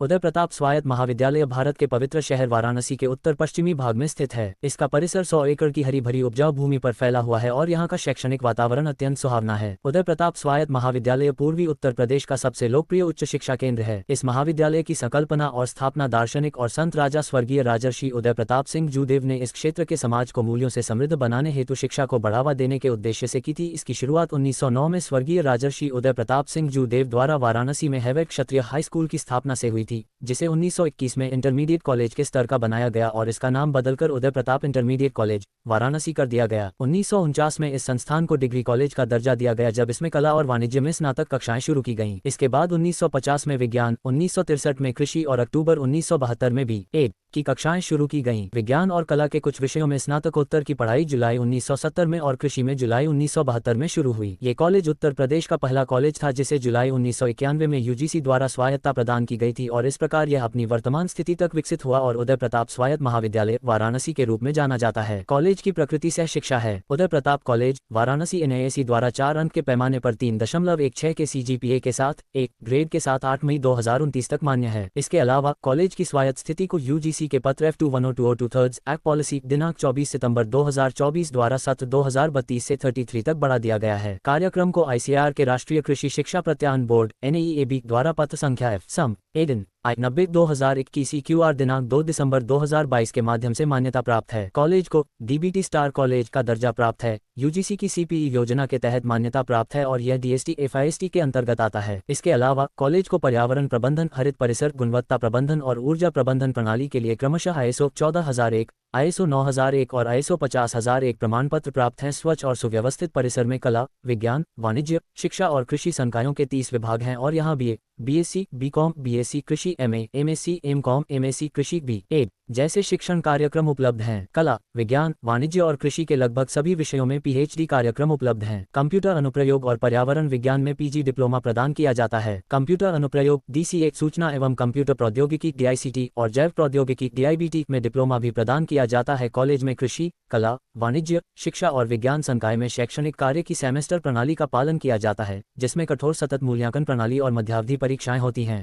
उदय प्रताप स्वायत्त महाविद्यालय भारत के पवित्र शहर वाराणसी के उत्तर पश्चिमी भाग में स्थित है। इसका परिसर 100 एकड़ की हरी भरी उपजाऊ भूमि पर फैला हुआ है और यहाँ का शैक्षणिक वातावरण अत्यंत सुहावना है। उदय प्रताप स्वायत्त महाविद्यालय पूर्वी उत्तर प्रदेश का सबसे लोकप्रिय उच्च शिक्षा केंद्र है। इस महाविद्यालय की संकल्पना और स्थापना दार्शनिक और संत राजा स्वर्गीय राजर्षि उदय प्रताप सिंह जूदेव ने इस क्षेत्र के समाज को मूल्यों से समृद्ध बनाने हेतु शिक्षा को बढ़ावा देने के उद्देश्य से की थी। इसकी शुरुआत 1909 में स्वर्गीय राजर्षि उदय प्रताप सिंह जूदेव द्वारा वाराणसी में हैवैक क्षत्रिय हाई स्कूल की स्थापना से हुई थी, जिसे 1921 में इंटरमीडिएट कॉलेज के स्तर का बनाया गया और इसका नाम बदलकर उदय प्रताप इंटरमीडिएट कॉलेज वाराणसी कर दिया गया। 1949 में इस संस्थान को डिग्री कॉलेज का दर्जा दिया गया, जब इसमें कला और वाणिज्य में स्नातक कक्षाएं शुरू की गईं। इसके बाद 1950 में विज्ञान, 1963 में कृषि और अक्टूबर 1972 में B.Ed की कक्षाएं शुरू की गईं। विज्ञान और कला के कुछ विषयों में स्नातकोत्तर की पढ़ाई जुलाई 1970 में और कृषि में जुलाई 1972 में शुरू हुई। ये कॉलेज उत्तर प्रदेश का पहला कॉलेज था जिसे जुलाई 1991 में UGC द्वारा स्वायत्तता प्रदान की गई थी और इस प्रकार यह अपनी वर्तमान स्थिति तक विकसित हुआ और उदय प्रताप स्वायत्त महाविद्यालय वाराणसी के रूप में जाना जाता है। कॉलेज की प्रकृति सह शिक्षा है। उदय प्रताप कॉलेज वाराणसी NIAC द्वारा 4 अंक के पैमाने पर 3.16 के CGPA के साथ 1 ग्रेड के साथ 8 मई 2029 तक मान्य है। इसके अलावा कॉलेज की स्वायत्त स्थिति को UGC के पत्र F210202 एक्ट पॉलिसी दिनांक 24 सितंबर 2024 द्वारा सत्र 2032 से 33 तक बढ़ा दिया गया है। कार्यक्रम को ICAR के राष्ट्रीय कृषि शिक्षा प्रत्यायन बोर्ड NAEAB द्वारा पत्र संख्या F AIN I90/2021 EQR दिनांक 2 दिसंबर 2022 के माध्यम से मान्यता प्राप्त है। कॉलेज को DBT स्टार कॉलेज का दर्जा प्राप्त है। UGC की CPE योजना के तहत मान्यता प्राप्त है और यह DST FIST के अंतर्गत आता है। इसके अलावा कॉलेज को पर्यावरण प्रबंधन, हरित परिसर, गुणवत्ता प्रबंधन और ऊर्जा प्रबंधन प्रणाली के लिए क्रमशः ISO 14001, ISO 9001 और ISO 50001 प्रमाण पत्र प्राप्त हैं। स्वच्छ और सुव्यवस्थित परिसर में कला, विज्ञान, वाणिज्य, शिक्षा और कृषि संकायों के 30 विभाग हैं और यहाँ BA, BSc, BCom, BSc कृषि, MA, MSc, MCom, MSc कृषि, B.Ed जैसे शिक्षण कार्यक्रम उपलब्ध हैं। कला, विज्ञान, वाणिज्य और कृषि के लगभग सभी विषयों में PhD कार्यक्रम उपलब्ध हैं। कंप्यूटर अनुप्रयोग और पर्यावरण विज्ञान में PG डिप्लोमा प्रदान किया जाता है। कंप्यूटर अनुप्रयोग DCA, सूचना एवं कंप्यूटर प्रौद्योगिकी DICT और जैव प्रौद्योगिकी DIBT में डिप्लोमा भी प्रदान किया जाता है। कॉलेज में कृषि, कला, वाणिज्य, शिक्षा और विज्ञान संकाय में शैक्षणिक कार्य की सेमेस्टर प्रणाली का पालन किया जाता है, जिसमें कठोर सतत मूल्यांकन प्रणाली और मध्यावधि परीक्षाएं होती हैं।